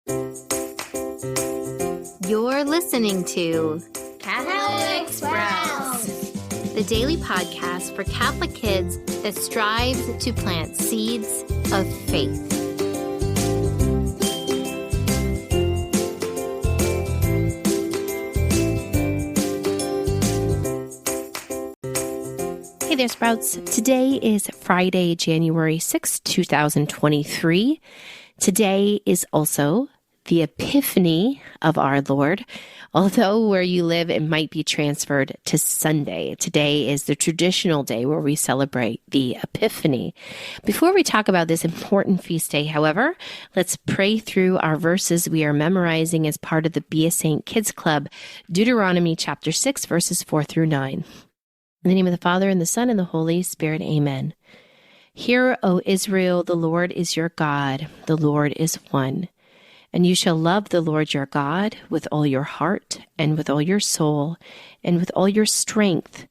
You're listening to Catholic Sprouts, the daily podcast for Catholic kids that strives to plant seeds of faith. Hey there, Sprouts. Today is Friday, January 6, 2023. Today is also the Epiphany of our Lord, although where you live, it might be transferred to Sunday. Today is the traditional day where we celebrate the Epiphany. Before we talk about this important feast day, however, let's pray through our verses we are memorizing as part of the Be a Saint Kids Club, Deuteronomy chapter 6, verses 4 through 9. In the name of the Father, and the Son, and the Holy Spirit, amen. Hear, O Israel, the Lord is your God, the Lord is one. And you shall love the Lord your God with all your heart, and with all your soul, and with all your strength.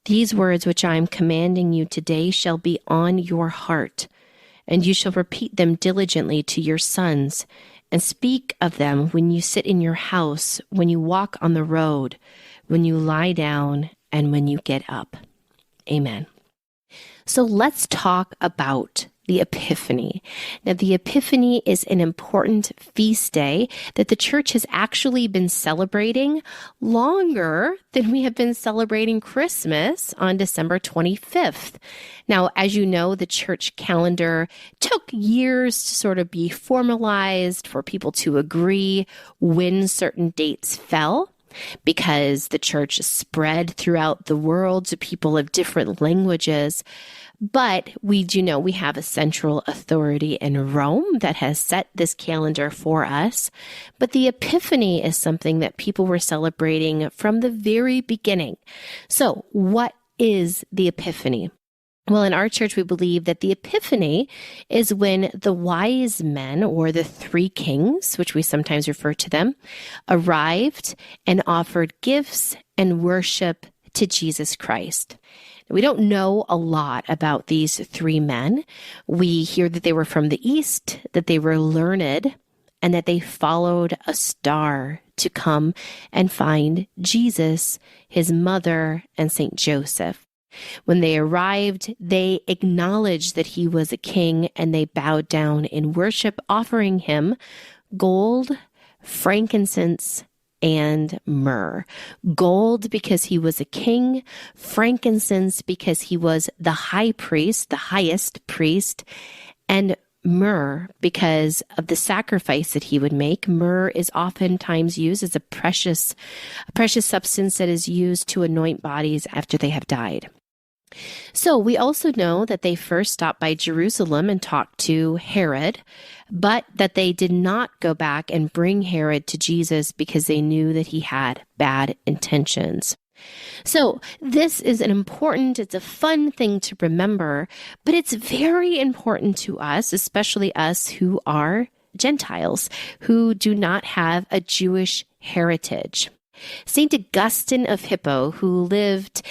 These words which I am commanding you today shall be on your heart, and you shall repeat them diligently to your sons, and speak of them when you sit in your house, when you walk on the road, when you lie down, and when you get up. Amen. So let's talk about the Epiphany. Now, the Epiphany is an important feast day that the church has actually been celebrating longer than we have been celebrating Christmas on December 25th. Now, as you know, the church calendar took years to sort of be formalized for people to agree when certain dates fell, because the church spread throughout the world to people of different languages. But we do know we have a central authority in Rome that has set this calendar for us. But the Epiphany is something that people were celebrating from the very beginning. So what is the Epiphany? Well, in our church, we believe that the Epiphany is when the wise men, or the three kings, which we sometimes refer to them, arrived and offered gifts and worship to Jesus Christ. We don't know a lot about these three men. We hear that they were from the East, that they were learned, and that they followed a star to come and find Jesus, his mother, and Saint Joseph. When they arrived, they acknowledged that he was a king, and they bowed down in worship, offering him gold, frankincense, and myrrh. Gold because he was a king, frankincense because he was the high priest, the highest priest, and myrrh because of the sacrifice that he would make. Myrrh is oftentimes used as a precious substance that is used to anoint bodies after they have died. So we also know that they first stopped by Jerusalem and talked to Herod, but that they did not go back and bring Herod to Jesus because they knew that he had bad intentions. So this is it's a fun thing to remember, but it's very important to us, especially us who are Gentiles, who do not have a Jewish heritage. St. Augustine of Hippo, who lived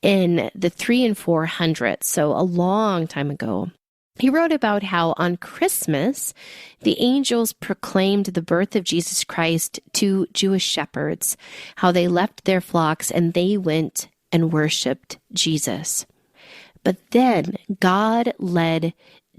in the 300s and 400s, so a long time ago, he wrote about how on Christmas, the angels proclaimed the birth of Jesus Christ to Jewish shepherds, how they left their flocks and they went and worshiped Jesus. But then God led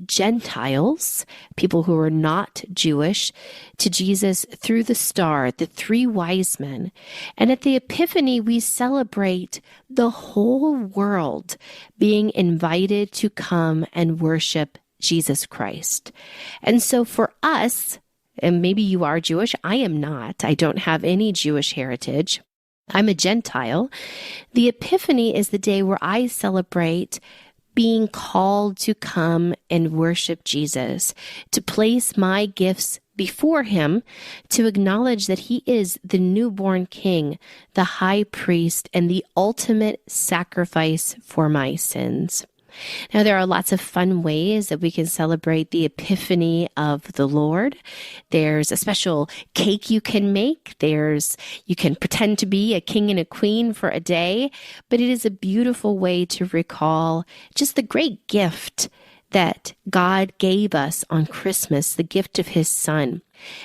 Gentiles, people who were not Jewish, to Jesus through the star, the three wise men. And at the Epiphany, we celebrate the whole world being invited to come and worship Jesus Christ. And so for us, and maybe you are Jewish, I am not. I don't have any Jewish heritage. I'm a Gentile. The Epiphany is the day where I celebrate being called to come and worship Jesus, to place my gifts before him, to acknowledge that he is the newborn king, the high priest, and the ultimate sacrifice for my sins. Now, there are lots of fun ways that we can celebrate the Epiphany of the Lord. There's a special cake you can make. You can pretend to be a king and a queen for a day, but it is a beautiful way to recall just the great gift that God gave us on Christmas, the gift of his son.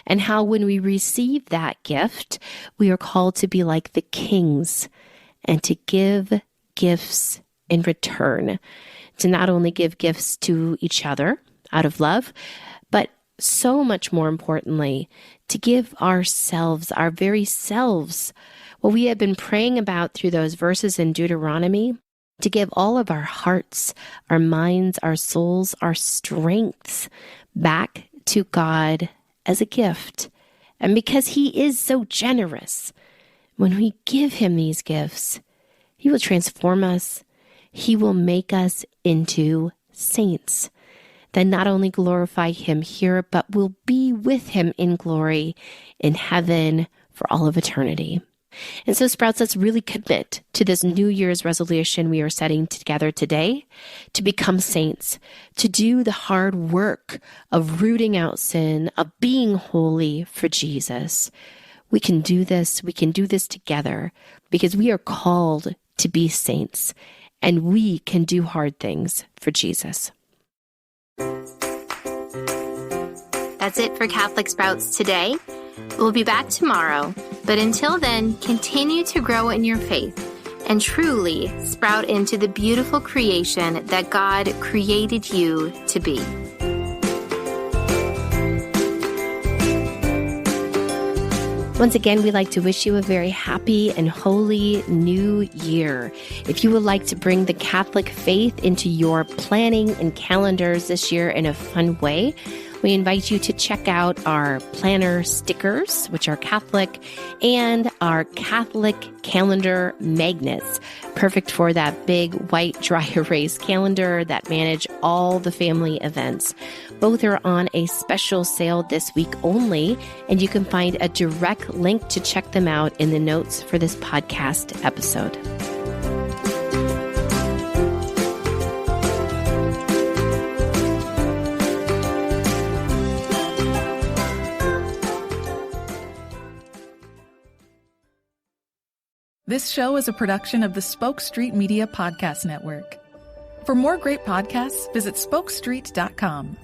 and how when we receive that gift, we are called to be like the kings and to give gifts in return, to not only give gifts to each other out of love, but so much more importantly, to give ourselves, our very selves, what we have been praying about through those verses in Deuteronomy, to give all of our hearts, our minds, our souls, our strengths back to God as a gift. And because He is so generous, when we give Him these gifts, He will transform us. He will make us into saints that not only glorify Him here, but will be with Him in glory in heaven for all of eternity. And so, Sprouts, let's really commit to this New Year's resolution we are setting together today to become saints, to do the hard work of rooting out sin, of being holy for Jesus. We can do this. We can do this together because we are called to be saints, and we can do hard things for Jesus. That's it for Catholic Sprouts today. We'll be back tomorrow, but until then, continue to grow in your faith and truly sprout into the beautiful creation that God created you to be. Once again, we'd like to wish you a very happy and holy new year. If you would like to bring the Catholic faith into your planning and calendars this year in a fun way, we invite you to check out our planner stickers, which are Catholic, and our Catholic calendar magnets, perfect for that big white dry erase calendar that manage all the family events. Both are on a special sale this week only, and you can find a direct link to check them out in the notes for this podcast episode. This show is a production of the Spoke Street Media Podcast Network. For more great podcasts, visit spokestreet.com.